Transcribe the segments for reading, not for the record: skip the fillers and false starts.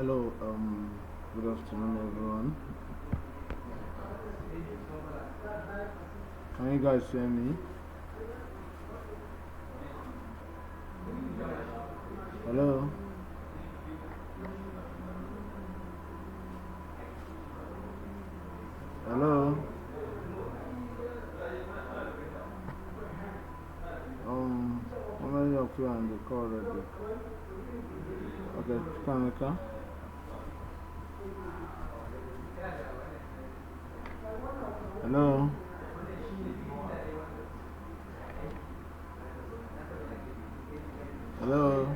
Hello, good afternoon, everyone. Can you guys hear me? Hello, hello. How many of you are on the call already? Okay, Kamika. Hello, hello.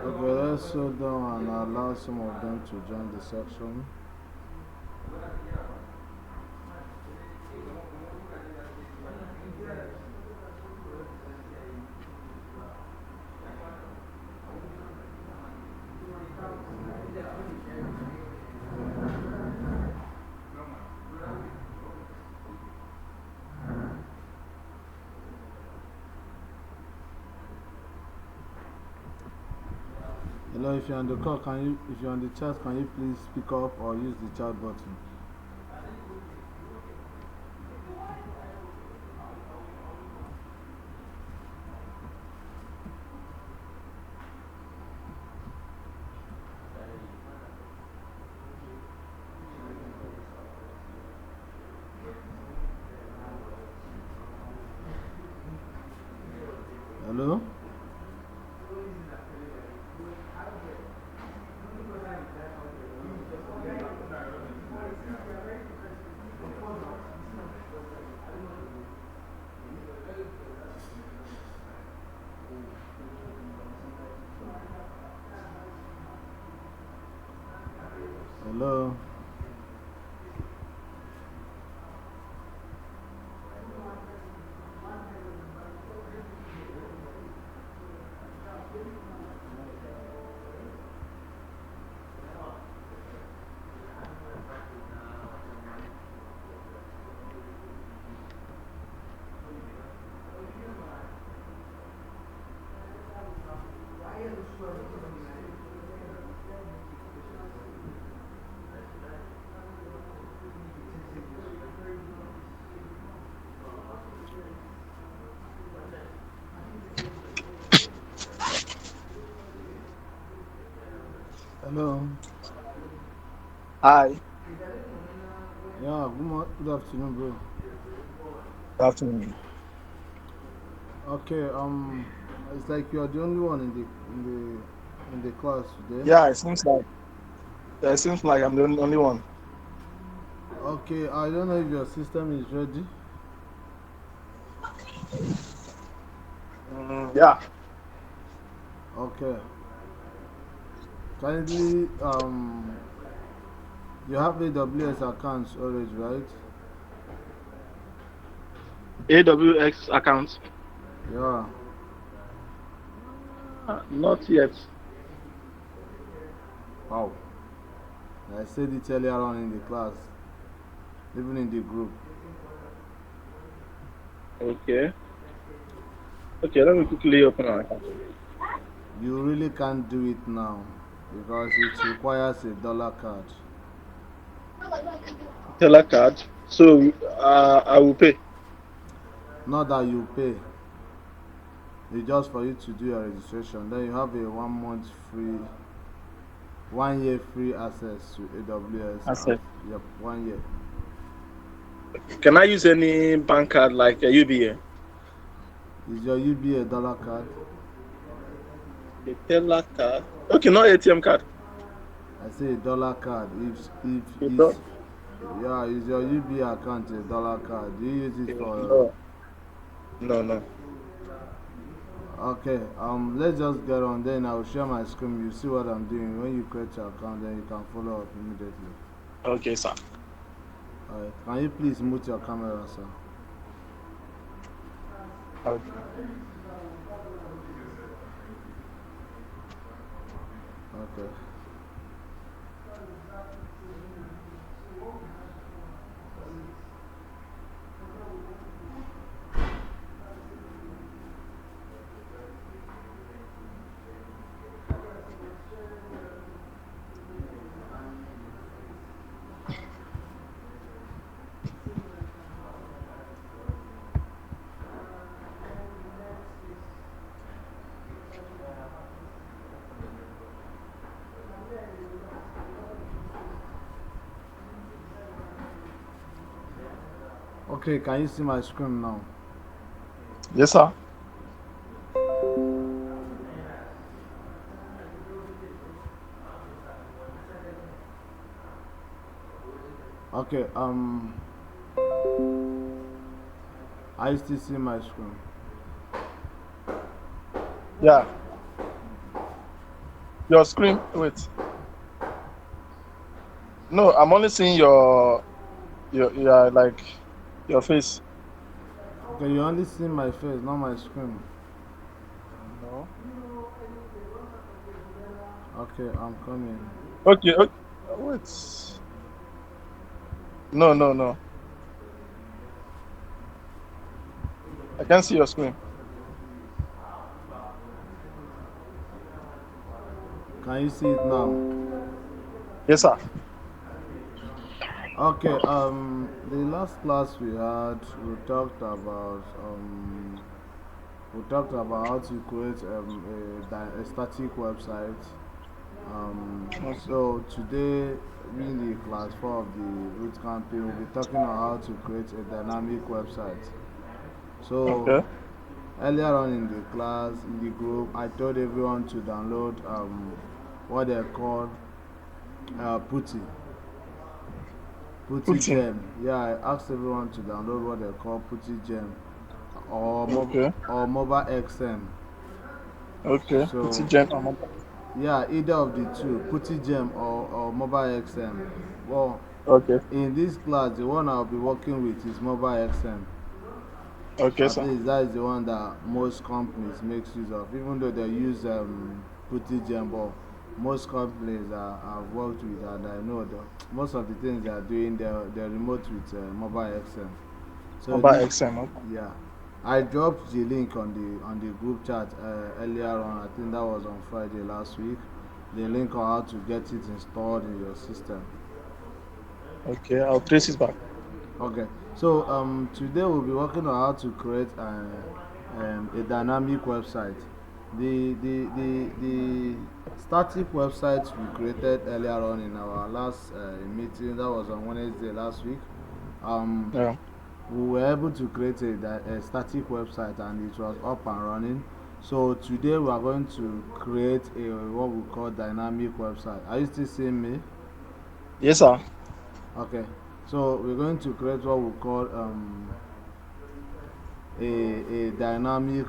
Okay, let's slow down and allow some of them to join the section. Hello, if you're on the call, if you're on the chat, can you please speak up or use the chat button? Hello? Hello? Hello? Hi, Yeah, good afternoon, bro. good afternoon. Okay, it's like you're the only one in the class today. Yeah, it seems like I'm the only one. Okay, I don't know if your system is ready. Yeah, Okay, kindly, you have AWS accounts already, right? AWX account. Yeah. Not yet. Wow. I said it earlier on in the class, even in the group. Okay. Okay, let me quickly open an account. You really can't do it now because it requires a dollar card. Teller card. So I will pay. Not that you pay, it's just for you to do your registration. Then you have a 1 month free, 1 year free access to AWS. Asset. Yep, 1 year. Can I use any bank card like a UBA? Is your UBA dollar card? A teller card. Okay, not ATM card. I say a dollar card. If You is don't- yeah, is your UBA account a dollar card? Do you use it for? No, no, no. Okay. Let's just get on. Then I will share my screen. You see what I'm doing. When you create your account, then you can follow up immediately. Okay, sir. Alright. Can you please mute your camera, sir? Okay. Okay. Okay, can you see my screen now? Yes, sir. Okay, I still see my screen. Yeah. Your screen. Wait. No, I'm only seeing your like your face. Okay, you only see my face, not my screen. No. Okay, I'm coming. Okay. Okay. Wait. No, no, no. I can't see your screen. Can you see it now? Yes, sir. Okay, the last class we had, we talked about how to create a static website. Okay. So today, being the class 4 of the root campaign, we'll be talking on how to create a dynamic website. So Okay. earlier on in the class, in the group, I told everyone to download what they call Putty. Putty Putin. Gem. Yeah, I asked everyone to download what they call Putty Gem or Okay. Mobile XM. Okay. So Putin gen on mobile. yeah, either of the two, Putty Gem or Mobile XM. Well, Okay. in this class, the one I'll be working with is Mobile XM. Okay, At sir. least that is the one that most companies makes use of, even though they use Putty Gem. But most companies I've worked with and I know that most of the things they are doing, they're remote with Mobile XM. So Mobile this, XM. Okay. yeah, I dropped the link on the group chat earlier on. I think that was on Friday last week. The link on how to get it installed in your system. Okay. I'll trace it back. Okay, so today we'll be working on how to create a dynamic website. The static website we created earlier on in our last meeting, that was on Wednesday last week. Um, Yeah. we were able to create a static website and it was up and running. So today we are going to create a what we call dynamic website. Are you still seeing me? Yes, sir. Okay, so we're going to create what we call a dynamic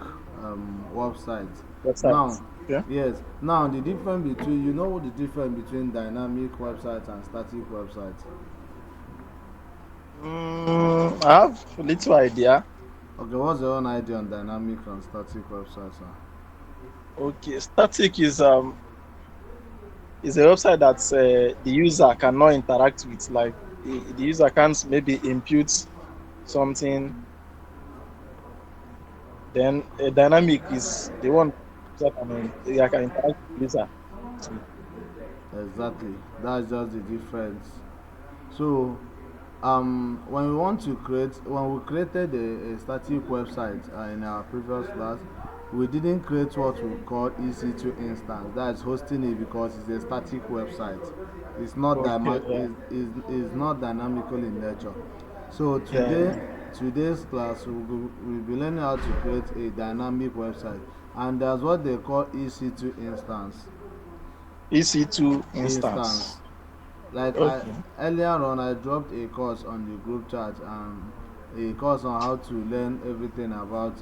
website. Website. Now, Okay. yes, now the difference between, you know the difference between dynamic website and static website. I have a little idea. Okay, what's your own idea on dynamic and static websites? Okay. Static is a website that the user cannot interact with. Like the user can't maybe impute something. Then a dynamic is the one user can interact with user. Exactly, that's just the difference. So when we want to create, when we created a static website in our previous class, we didn't create what we call EC2 instance. That's hosting it because it's a static website. It's not Okay. Yeah. is not dynamical in nature. So Yeah. Yeah. today's class we'll be learning how to create a dynamic website, and that's what they call EC2 instance. EC2 Instance. instance. Like I Okay. earlier on, I dropped a course on the group chat and a course on how to learn everything about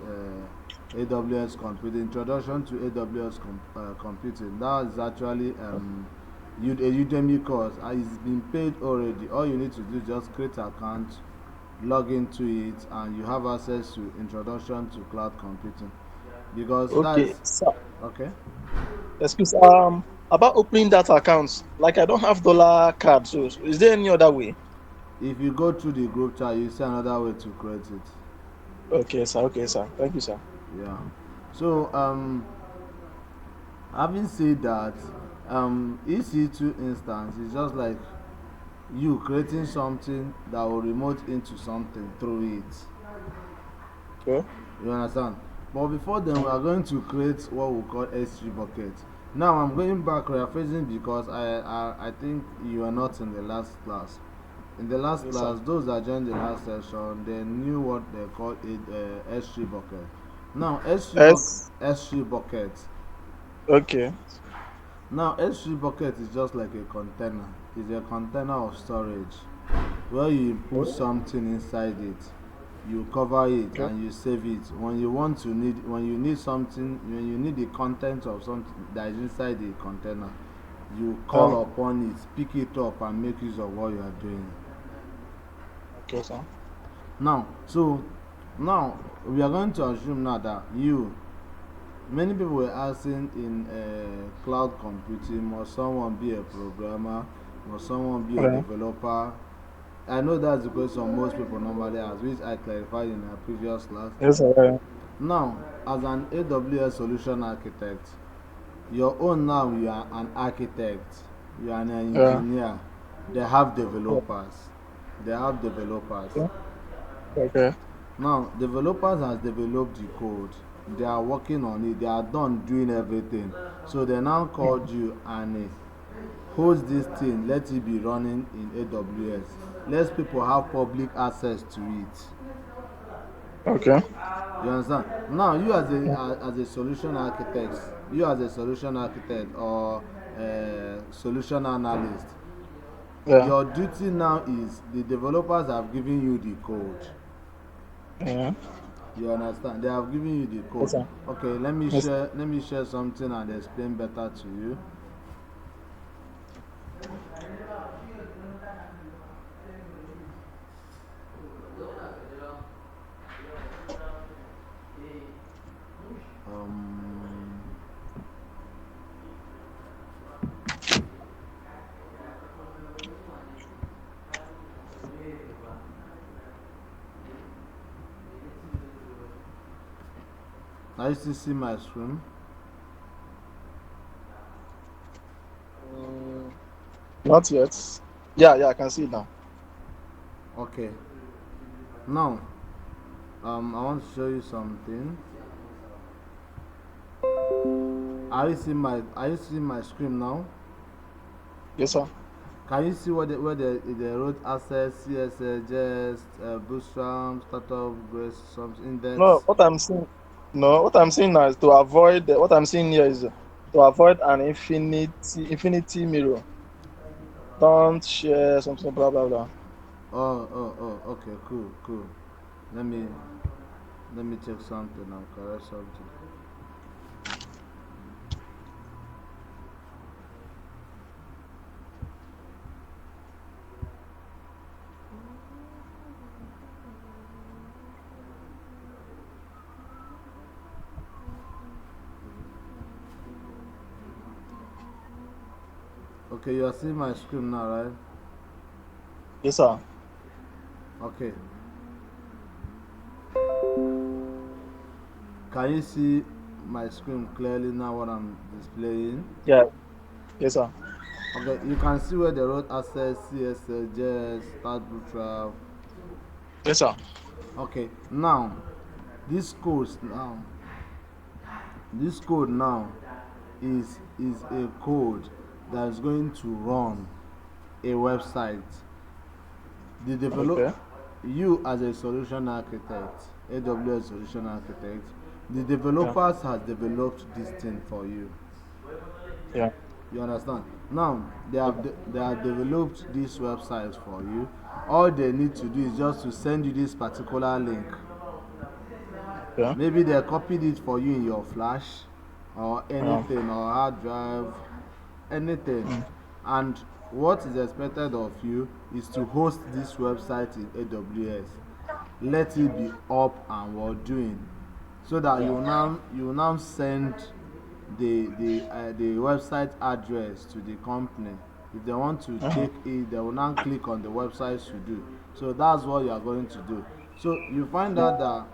AWS computing, introduction to AWS computing. That is actually a Udemy course. It's been paid already. All you need to do is just create an account, log into it, and you have access to introduction to cloud computing. Because Okay. that's So, okay. excuse about opening that account. Like I don't have dollar card. So is there any other way? If you go through the group chat, you see another way to create it. Okay, sir. Okay, sir. Thank you, sir. Yeah. So having said that, EC2 instance is just like you creating something that will remote into something through it. Okay. You understand? But before then, we are going to create what we call S3 bucket. Now I'm going back referencing because I think you are not in the last class. In the last Yes, sir. class, those that joined the last session, they knew what they call it S3 bucket. Now S. S3 bucket. Okay. Now S3 bucket is just like a container. It's a container of storage where you put Okay. something inside it, you cover it Okay. and you save it. When you need something, when you need the content of something that is inside the container, you Yeah. call upon it, pick it up, and make use of what you are doing. Okay, sir. Now, so now we are going to assume now that many people were asking in cloud computing, must someone be a programmer, must someone be a Yeah. developer? I know that's the question most people normally ask, which I clarified in our previous class. Yes, sir. Yeah. Now, as an AWS solution architect, your own now, you are an architect, you are an Yeah. engineer. They have developers. They have developers. Okay. Okay. Now, developers has developed the code. They are working on it. They are done doing everything. So they now called you and host this thing. Let it be running in AWS. Let people have public access to it. Okay. You understand? Now, you as a solution architect, you as a solution architect or solution analyst, Yeah. your duty now is the developers have given you the code. Yeah. You understand? They have given you the Yes, code. sir. Okay, Yes. let me share something and explain better to you. Um, I used to see my screen. Mm, not yet. Yeah. Yeah. I can see it now. Okay. Now, I want to show you something. Are you seeing my screen now? Yes, sir. Can you see where they wrote access, CSS, just bootstrap, startup, grace, some No, index? what I'm seeing. No, what I'm seeing now is to avoid. What I'm seeing here is to avoid an infinity mirror. Don't share something. Blah blah blah. Okay, cool. Let me let me check something and correct something. Okay, you are seeing my screen now, right? Yes, sir. Okay. Can you see my screen clearly now what I'm displaying? Yeah. Yes, sir. Okay, you can see where they wrote access, CSS, JS, start bootstrap. Yes, sir. Okay, now this code now this code now is a code that is going to run a website. The develop Okay. You as a solution architect, AWS solution architect, the Yeah. developers has developed this thing for you. Yeah. You understand? Now Yeah. they have developed these websites for you. All they need to do is just to send you this particular link. Yeah. Maybe they copied it for you in your flash or Yeah. anything or hard drive, anything. Mm. And what is expected of you is to host this website in AWS. Let it be up and what doing, so that Yeah. you will now send the website address to the company. If they want to Uh-huh. take it, they will now click on the website to do. So that's what you are going to do. So you find Yeah. out that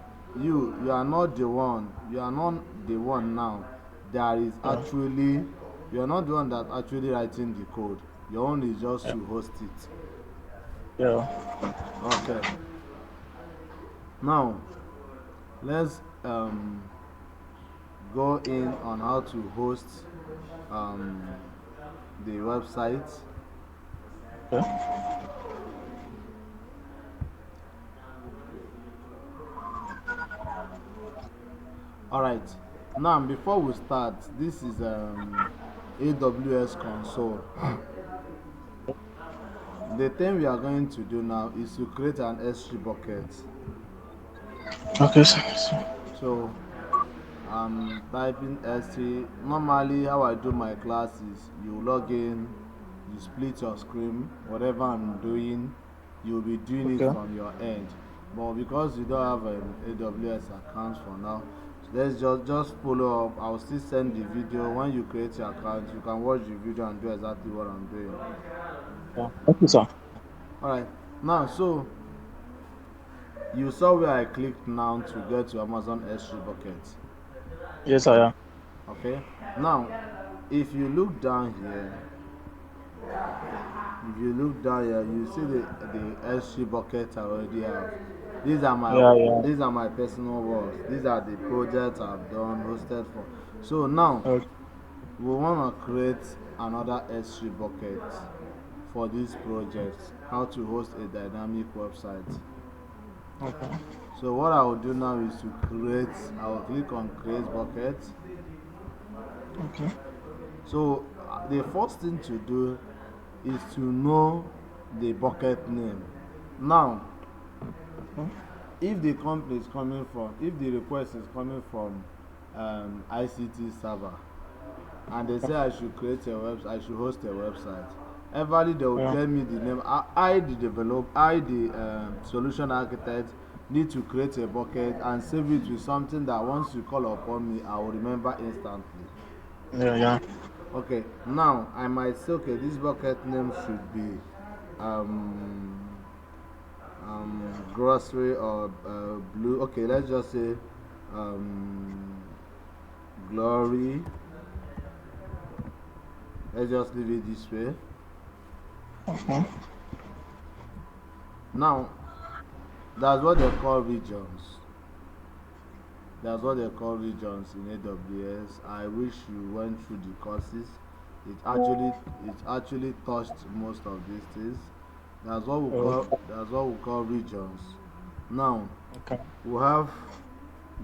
you are not the one. You are not the one now that is Yeah. actually. You are not the one that actually writing the code. Your own is just Yeah. to host it. Yeah. Okay. Now let's go in on how to host um, the website. Okay. All right. Now, before we start, this is AWS console. The thing we are going to do now is to create an S3 bucket. Okay, sir. So I'm typing S3. Normally, how I do my classes, you log in, you split your screen, whatever I'm doing, you'll be doing it Okay. from your end. But because you don't have an AWS account for now, let's just follow up. I'll still send the video. When you create your account, you can watch the video and do exactly what I'm doing. Yeah. Thank you, sir. All right. Now, so you saw where I clicked now to get to Amazon S3 bucket. Yes, I am. Okay. Now, if you look down here, you see the S3 bucket I already have. These are my Yeah, yeah. these are my personal works. These are the projects I've done hosted for. So now Okay. we want to create another S3 bucket for this project. How to host a dynamic website. Okay. So what I will do now is to create. I will click on create bucket. Okay. So the first thing to do is to know the bucket name. Now, Okay. if the company is coming from, if the request is coming from ICT server, and they say I should create a website, I should host a website. Everly they will Yeah. tell me the name. I the develop, I the solution architect need to create a bucket and save it with something that once you call upon me, I will remember instantly. Yeah, yeah. Okay, now I might say, okay, this bucket name should be um, grocery or blue. Okay, let's just say um, glory. Let's just leave it this way. Okay. Now, that's what they call regions. That's what they call regions in AWS. I wish you went through the courses. It actually it actually touched most of these things. Okay. That's what we call regions. Now Okay. we have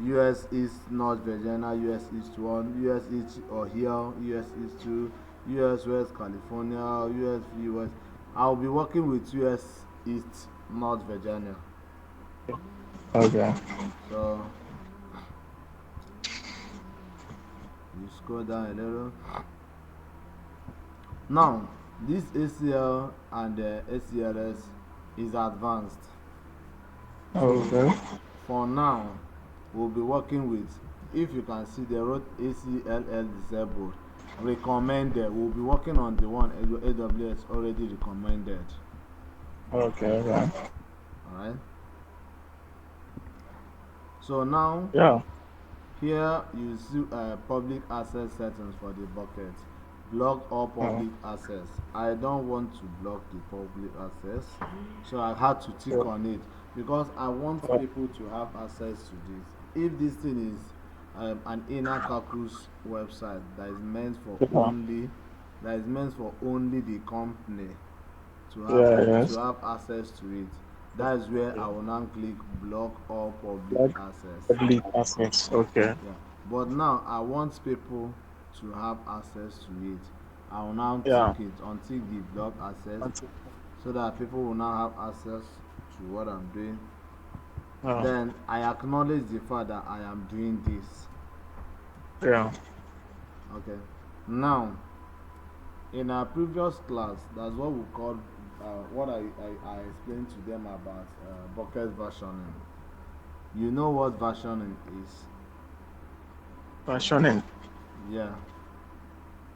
US East North Virginia, US East 1, US East Ohio, US East 2, US West California, US West. I'll be working with US East North Virginia. Okay. So you scroll down a little. Now, this ACL and ACLS is advanced. So, Okay. for now, we'll be working with, if you can see the road ACLL disabled, recommended. We'll be working on the one AWS already recommended. Okay. Okay. Alright. So now, Yeah. here you see public access settings for the bucket. Block all Oh, public access. I don't want to block the public access, so I had to tick okay. on it because I want Oh, people to have access to this. If this thing is an inner caucus website yeah. that is meant for only the company Yeah. to Yes. have access to it, that is where I Okay. will now click block all public Like access. public assets. Okay. Yeah, but now I want people to have access to it. I will now tick Yeah. it, untick the block access, Until- so that people will now have access to what I'm doing. Yeah. Then I acknowledge the fact that I am doing this. Yeah. Okay. Now, in our previous class, that's what we called, what I explained to them about bucket versioning. You know what versioning is? Functioning. Yeah.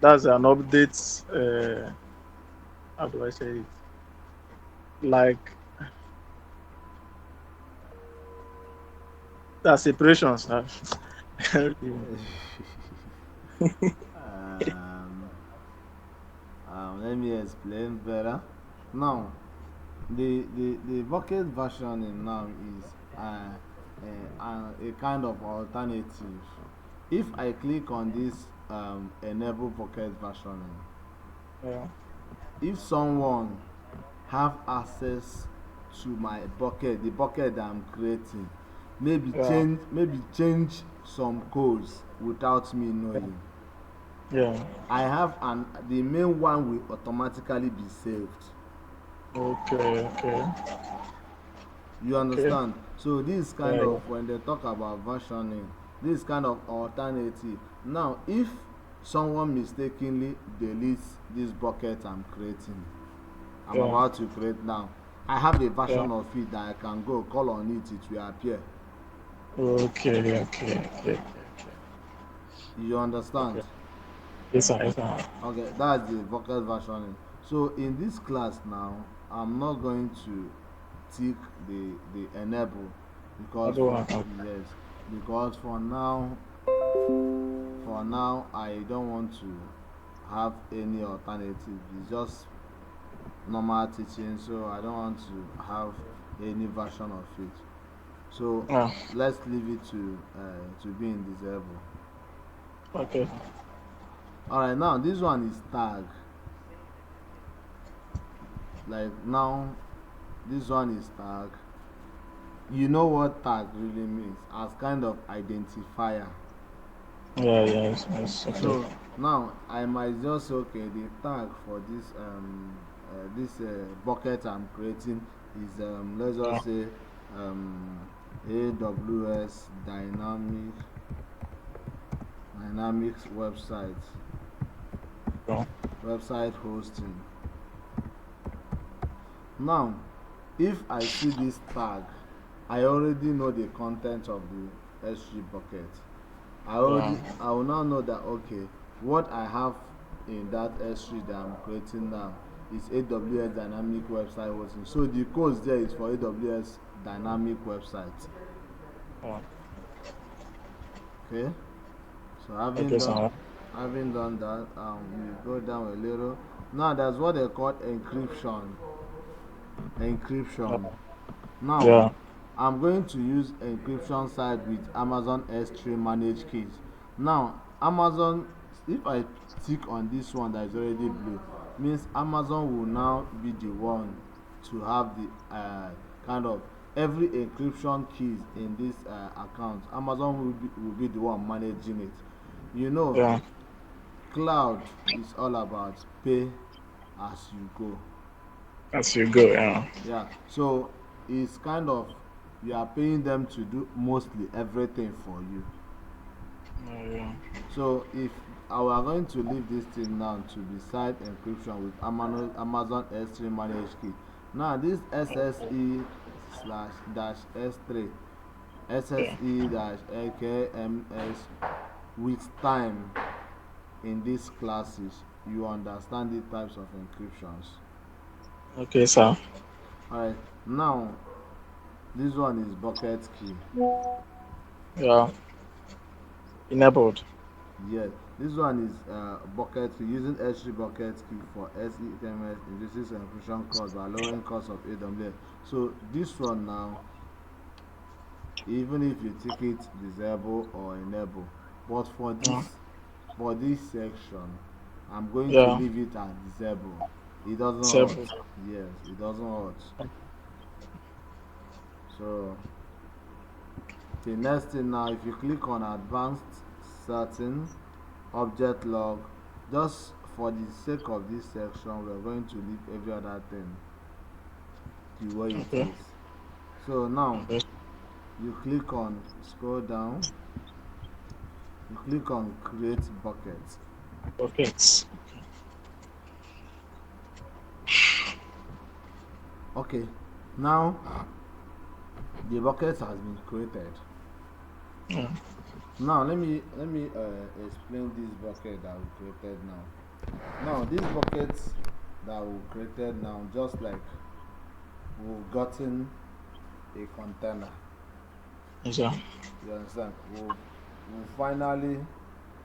That's an update. How do I say it? Like that's separations. um, Let me explain better. Now, the bucket versioning now is a kind of alternative. If I click on this enable bucket versioning, Yeah. if someone have access to my bucket, the bucket that I'm creating, Yeah. maybe change some codes without me Yeah. knowing. Yeah. I have an the main one will automatically be saved. Okay. Okay. You Okay. understand? So this kind Yeah. Yeah. of when they talk about versioning, this kind of alternative. Now, if someone mistakenly deletes this bucket I'm Yeah. about to create now, I have a Yeah. version of it that I can go call on it, it will appear. Okay. Okay. Okay. Okay. You Okay. understand? Yes, sir. Yes, sir. Okay, that's the bucket versioning. So in this class now, I'm not going to tick the enable I because don't for want. Okay. yes, because for now I don't want to have any alternative. It's just normal teaching, so I don't want to have any version of it. So Yeah. let's leave it to be in disable. Okay. All right, now this one is tag. Like now, this one is tag. You know what tag really means as kind of identifier. Yeah. Yes. Yes. Okay. So now I might just say, okay, the tag for this bucket I'm creating is let's Yeah. just say um, AWS Dynamics Yeah. website hosting. Now, if I see this tag, I already know the content of the S3 bucket. Yeah. I will now know that okay, what I have in that S3 that I'm creating now is AWS Dynamic Website Hosting. So the code there is for AWS Dynamic Website. Yeah. Okay. So Okay, sir. having done that, we go down a little. Now there's what they call encryption. Yeah. Encryption. Now Yeah. I'm going to use encryption side with Amazon S3 managed keys. Now, Amazon, if I tick on this one that is already blue, means Amazon will now be the one to have the kind of every encryption keys in this account. Amazon will be the one managing it. You know, Yeah. cloud is all about pay as you go. As you go. Yeah. Yeah, so it's kind of you are paying them to do mostly everything for you. Yeah. Yeah. So if I were going to leave this thing now to be side encryption with Amazon S3 managed key. Now this SSE slash dash S3 Yeah. SSE dash AKMS with time in these classes you understand the types of encryptions. Okay, sir. Alright, now this one is bucket key. Yeah. Enabled. Yes, this one is bucket key using S3 bucket key for SEMS reduces encryption cost by lowering cost of AWS. So this one now, even if you tick it disable or enable, but Yeah. for this section, I'm going to Yeah. leave it as disable. It doesn't hurt. Disabled. Yes, it doesn't hurt. So the next thing now, if you click on advanced setting, object log, just for the sake of this section we're going to leave every other thing the way it Okay. is. So now Okay. you click on scroll down, you click on create bucket. Buckets. Okay, now the bucket has been created. Yeah. Now let me explain this bucket that we created now. Now this bucket that we created now, just like we've gotten a container. Yes, sir. You understand? We finally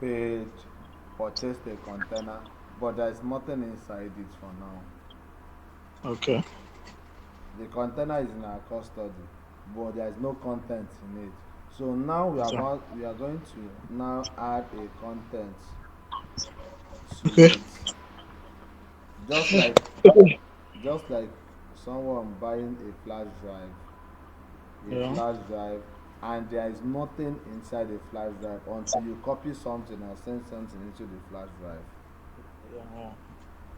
paid, purchased a container, but there is nothing inside it for now. Okay. The container is in our custody, but there is no content in it. So now Yes, sir. we are going to now add a content to Okay. it. Just like Okay. someone buying a Yeah. flash drive, and there is nothing inside the flash drive until you copy something or send something into the flash drive. Yeah.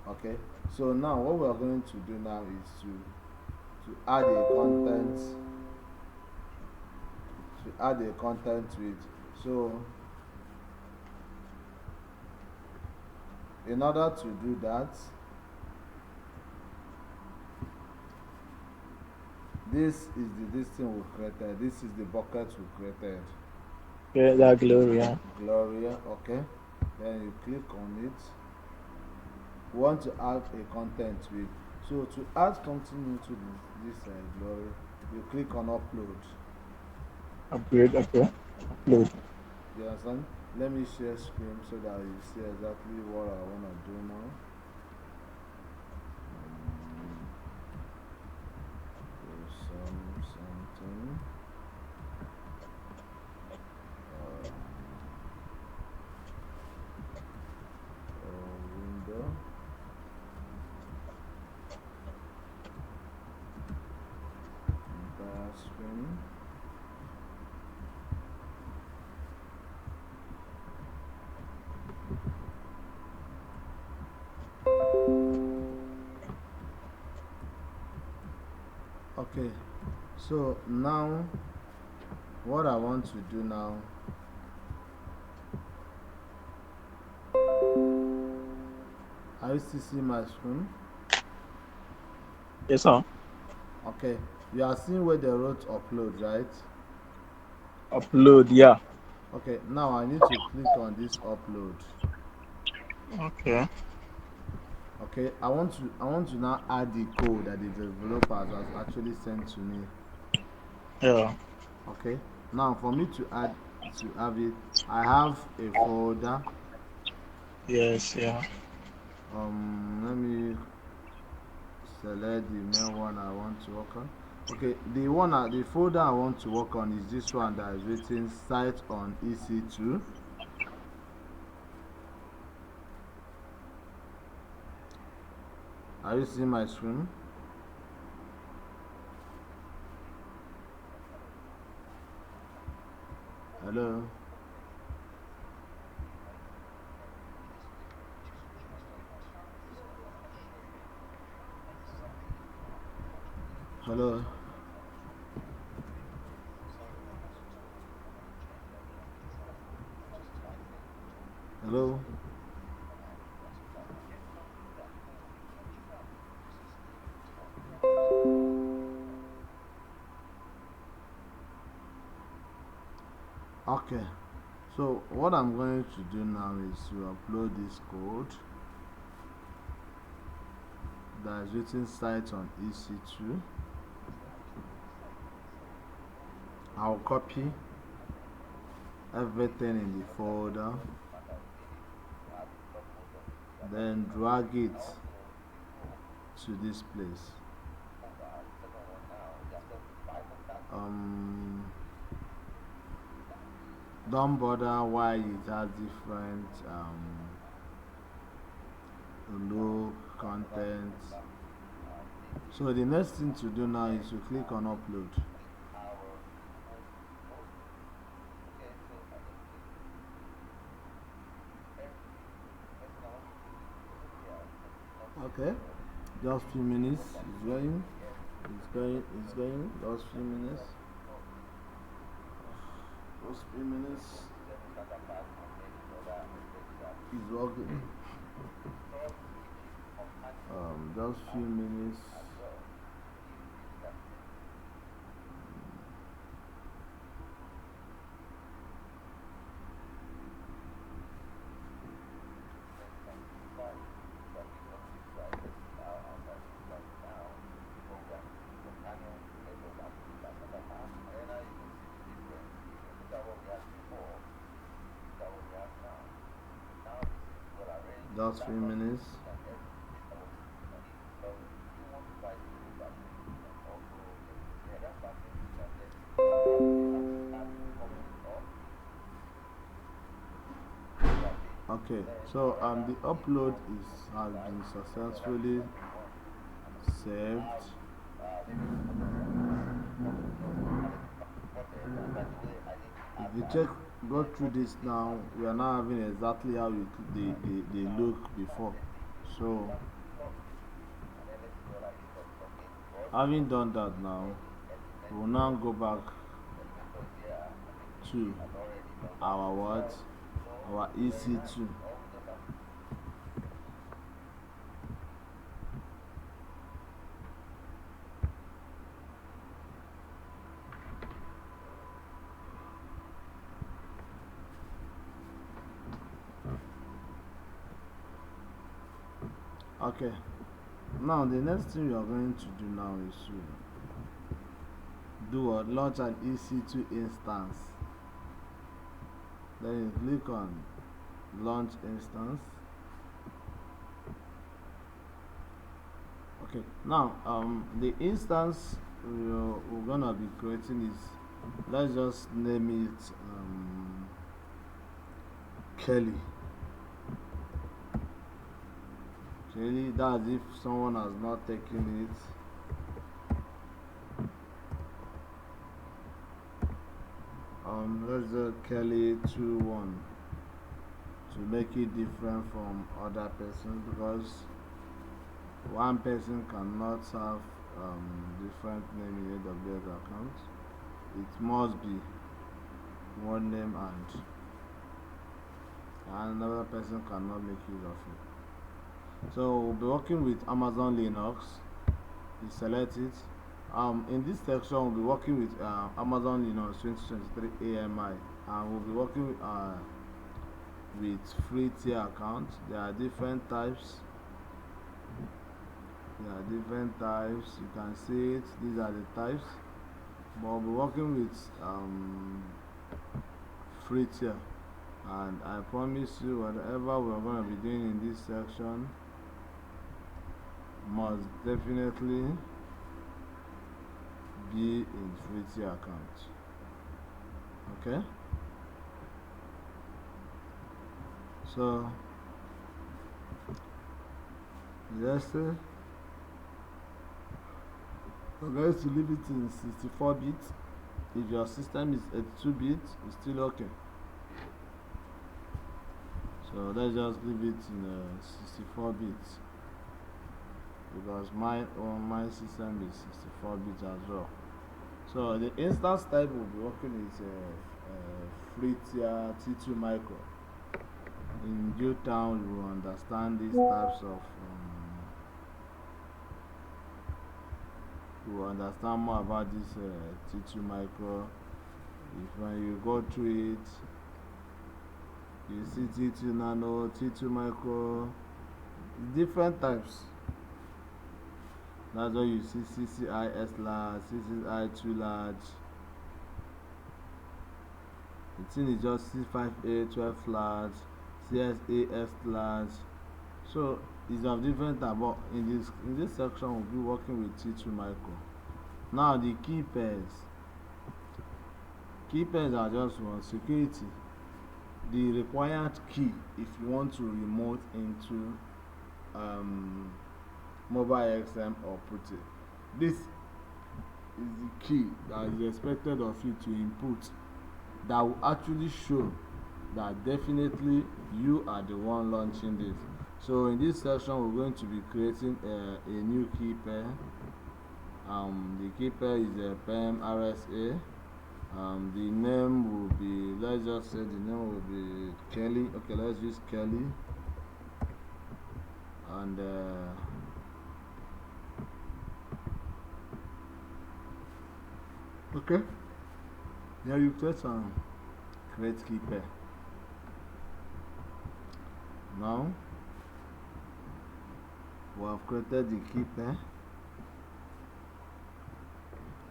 Okay, so now what we are going to do now is to add a content to it. So in order to do that, this is this thing we created. This is the bucket we created. Yeah, that glory. Yeah. Gloria, okay. Then you click on it. We want to add a content to it. So to add something into this Glory, you click on upload. Upgrade. Okay. Upload. You understand? Let me share screen so that you see exactly what I want to do now. Do something. Um, Window. Entire screen. Okay, so now what I want to do now, are you still see my screen? Yes, sir. Okay, you are seeing where they wrote upload, right? Upload. Yeah. Okay, now I need to click on this upload. Okay. Okay, I want to now add the code that the developers has actually sent to me. Yeah. Okay, now for me to add to have it, I have a folder. Yes. Yeah. Let me select the main one I want to work on. Okay, the folder I want to work on is this one that is written site on EC2. Are you seeing my screen? Hello? Hello? Hello? Okay, so what I'm going to do now is to upload this code that is written site on EC2. I'll copy everything in the folder, then drag it to this place. Um, don't bother why it has different low content. So the next thing to do now is to click on upload. Okay, just few minutes. It's going. Just few minutes. Just few minutes. It's working. Just few minutes. Just few minutes. Okay, so the upload has been successfully saved. you check, go through this now, we are now having exactly how they look before. So having done that now, we will now go back to our what, our EC2. Okay, now the next thing we are going to do now is to do a launch an EC2 instance. Then you click on launch instance. Okay, now the instance we're gonna be creating is, let's just name it Kelly. Kelly, that's if someone has not taken it. Let's do Kelly 21 to make it different from other persons, because one person cannot have different name in AWS account. It must be one name, and another person cannot make use of it. So we'll be working with Amazon Linux. You select it. In this section we'll be working with Amazon Linux 2023 AMI, and we'll be working with free tier accounts. There are different types. You can see it. These are the types. But we'll be working with free tier, and I promise you, whatever we're going to be doing in this section must definitely be in free tier account. Okay, so let's say we're going to leave it in 64 bits. If your system is 82 bits, it's still okay. So let's just leave it in 64 bits, because my system is 64 bits as well. So the instance type we'll be working is free tier T2 micro. In due time you will understand these types of you will understand more about this T2 micro. If when you go through it, you see T2 nano, T2 micro, different types. That's why you see CCIS large, CCI2 large. The thing is just C5A 12 large, CSAS large. So it's of different type, but in this section we'll be working with T2 micro. Now the key pairs are just one security. The required key if you want to remote into Mobaxterm or Putty. This is the key that is expected of you to input, that will actually show that definitely you are the one launching this. So in this section we're going to be creating a new key pair. The key pair is a PEM RSA. The name will be, let's just say the name will be Kelly. Okay, let's use Kelly. And okay, now you press on create key pair. Now we have created the key pair.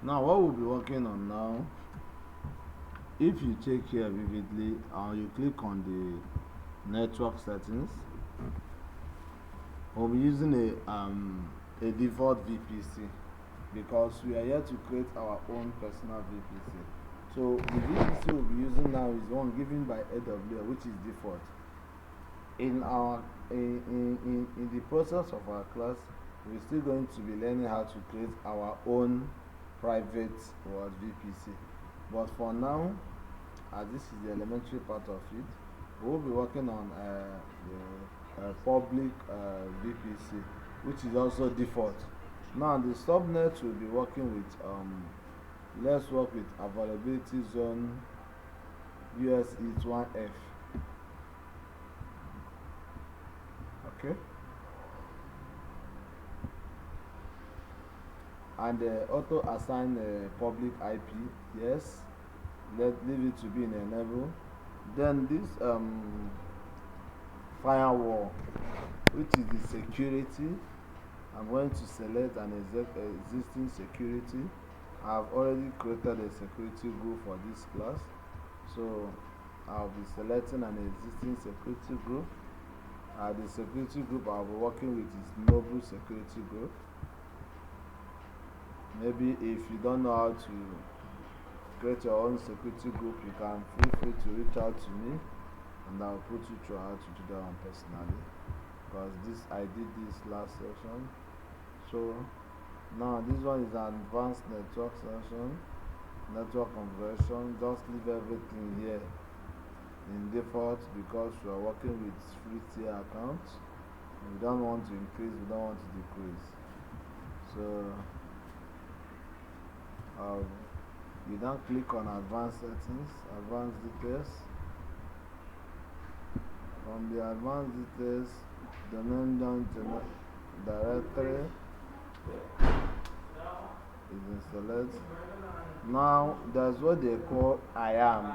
Now what we'll be working on now, if you check here vividly and you click on the network settings, we'll be using a default VPC, because we are here to create our own personal VPC. So the VPC we'll be using now is one given by AWS, which is default. In the process of our class, we're still going to be learning how to create our own private VPC. But for now, as this is the elementary part of it, we will be working on the public VPC, which is also default. Now the subnet will be working with let's work with availability zone US1F. Okay. And auto assign public IP, yes, leave it to be in enable. Then this firewall, which is the security, I'm going to select an existing security. I've already created a security group for this class, so I'll be selecting an existing security group. The security group I'll be working with is Noble Security Group. Maybe if you don't know how to create your own security group, you can feel free to reach out to me, and I'll put you through how to do that one personally, because I did this last session. So now this one is an advanced network session, network configuration. Just leave everything here in default because we are working with free tier accounts. We don't want to increase, we don't want to decrease. So you then click on advanced settings, advanced details. From the advanced details, domain down to directory is in select. Now there's what they call IAM,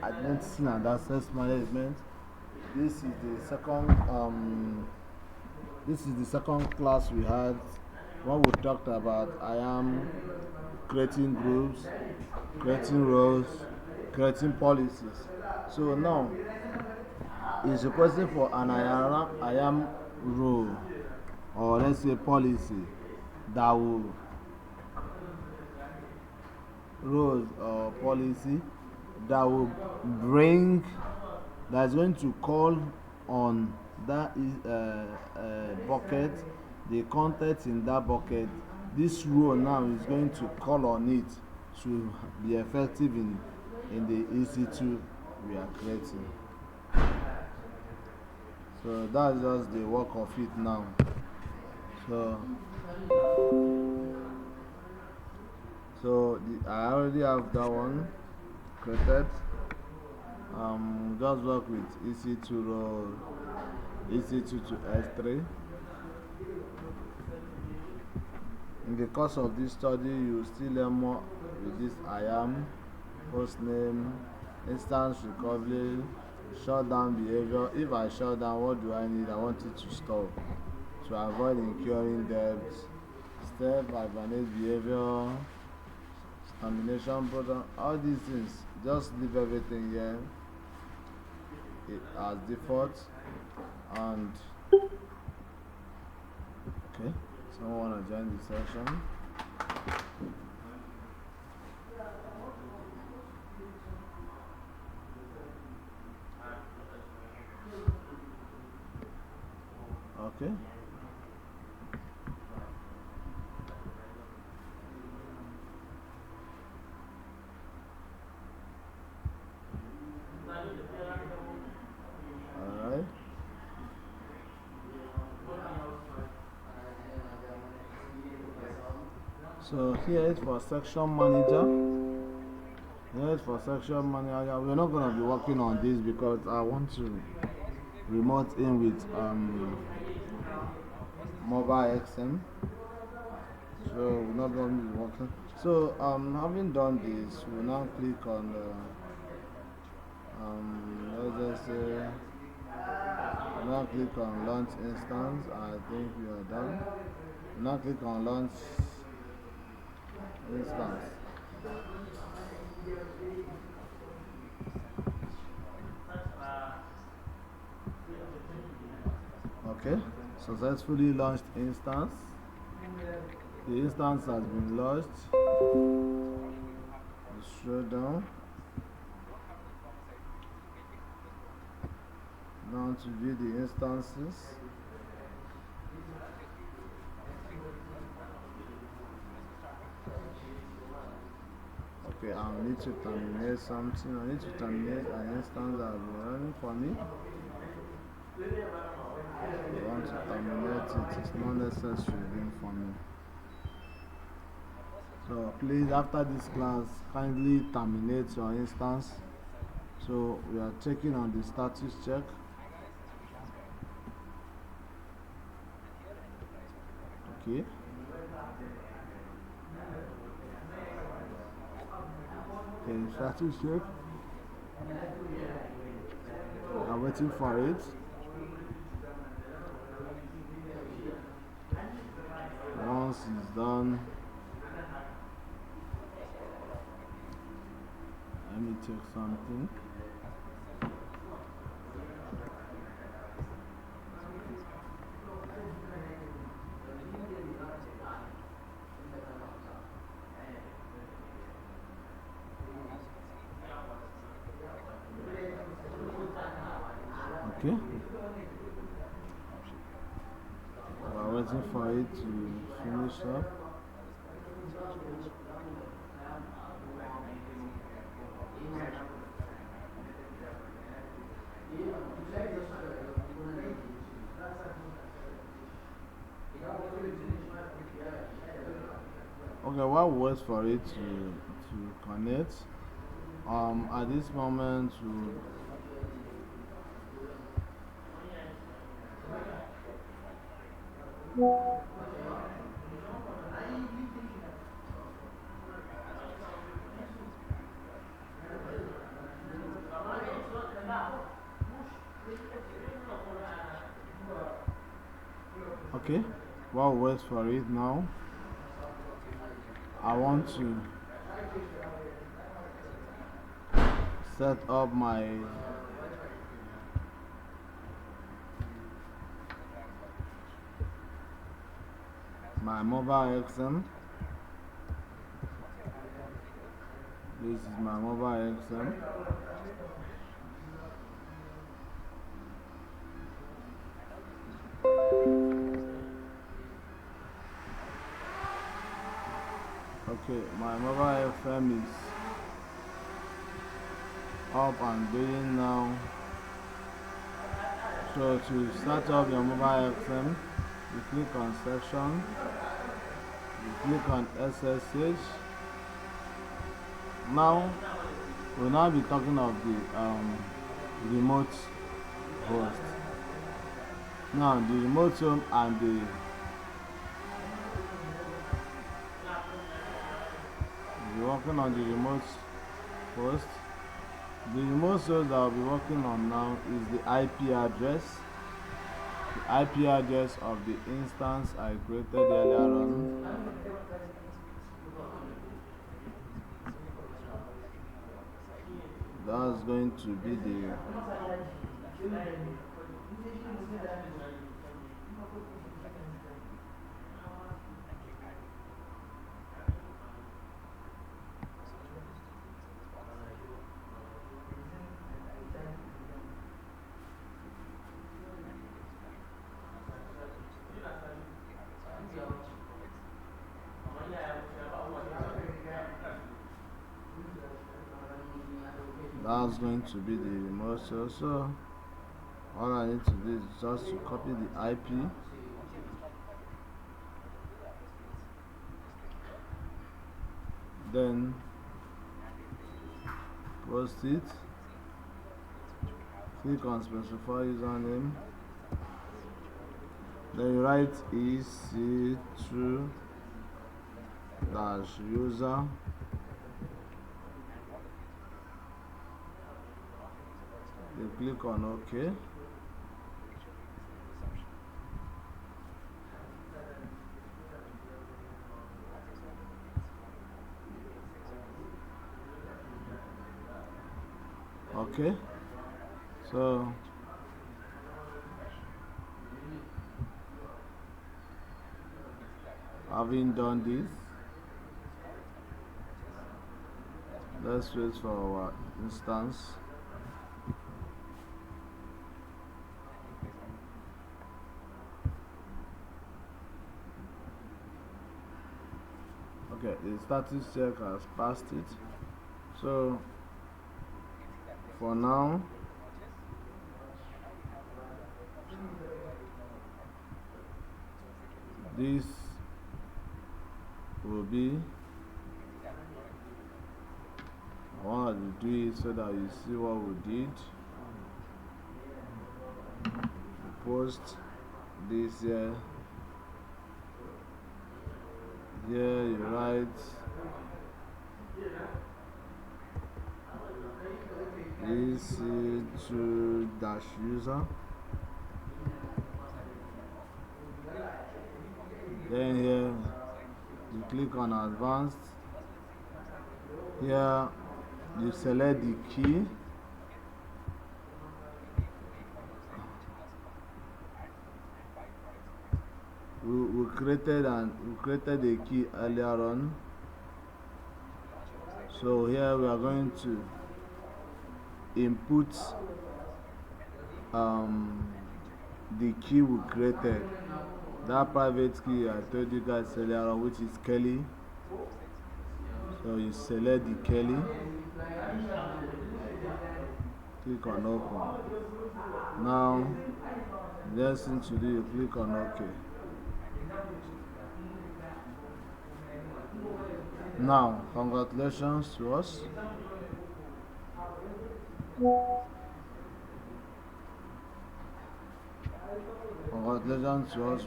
Identity and Access Management. This is the second class we had when we talked about IAM, creating groups, creating roles, creating policies. So now it's requesting for an IAM role, or let's say policy, that will roles or policy that will bring, that's going to call on that bucket, the content in that bucket. This role now is going to call on it to be effective in the EC2 we are creating. So that's just the work of it now. So I already have that one created. Just work with EC2 role, EC2 to S3. In the course of this study, you will still learn more with this IAM, hostname, instance recovery, shutdown behavior. If I shut down, what do I need? I want it to stop to avoid incurring debts. Step hibernate behavior, termination program, all these things. Just leave everything here as default. And okay, someone wanna join the session? Okay. Alright. So here is for section manager. Here is for section manager. We're not going to be working on this because I want to remote in with Mobaxterm. So we're not going to be working. So having done this, we'll now click on let's just say now click on launch instance. I think we are done. Now click on launch instance. Okay, successfully launched instance. The instance has been launched. Scroll down. Now to view the instances. Okay, I need to terminate something. I need to terminate an instance that has been running for me. I want to terminate it. It's not necessary again for me. So please, after this class, kindly terminate your instance. So we are checking on the status check. Okay. Okay, status check. I'm waiting for it. Once it's done, let me check something. Okay. We're waiting for it to finish up. Okay, while we wait for it to connect, at this moment, okay, while we wait for it now, I want to set up my mobile XM. This is my mobile XM. Okay, my mobile FM is up and doing now. So to start up your mobile XM, you click on section, you click on SSH. Now we'll now be talking of the remote host. Now the remote home and we're working on the remote host. The remote host that I'll be working on now is the IP address. The IP address of the instance I created earlier on. That's going to be the remote host. So all I need to do is just to copy the IP, then post it, click on specify username, then you write ec2 user, you click on OK. Okay, so having done this, let's wait for our instance. Okay, the status check has passed it. So for now, this will be, I want to do it so that you see what we did. Post this here. Here you write EC2-user. Then here you click on advanced. Here you select the key. We created a key earlier on. So here we are going to input the key we created. That private key I told you guys earlier on, which is Kelly. So you select the Kelly, click on open. Now, next thing to do, you click on OK. Now, congratulations to us. Congratulations to us.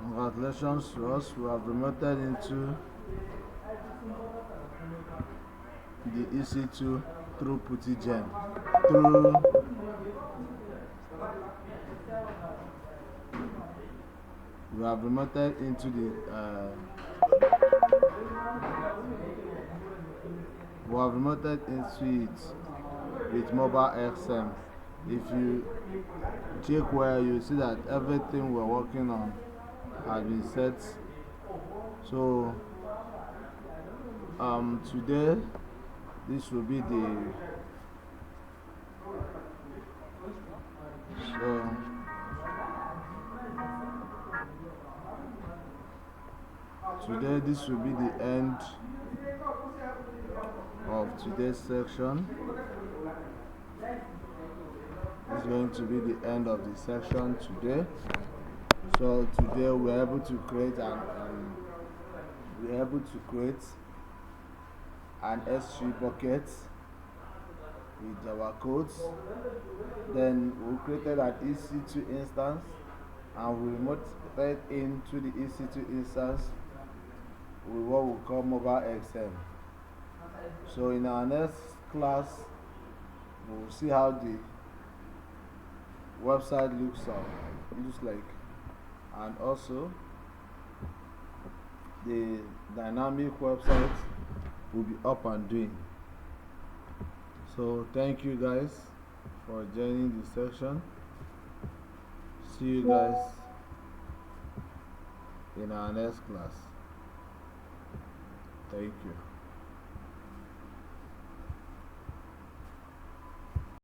Congratulations to us. We have promoted into the EC2 through PuttyGen. We have promoted into the with Mobaxterm. If you check where, you see that everything we're working on has been set. So today this will be the end of today's section. It's going to be the end of the section today. So today we're able to create an S3 bucket with our codes. Then we created an EC2 instance and we remoted into the EC2 instance with what we call Mobaxterm. So in our next class, we'll see how the website looks like, and also the dynamic website will be up and doing. So thank you guys for joining this section. See you guys in our next class. Thank you.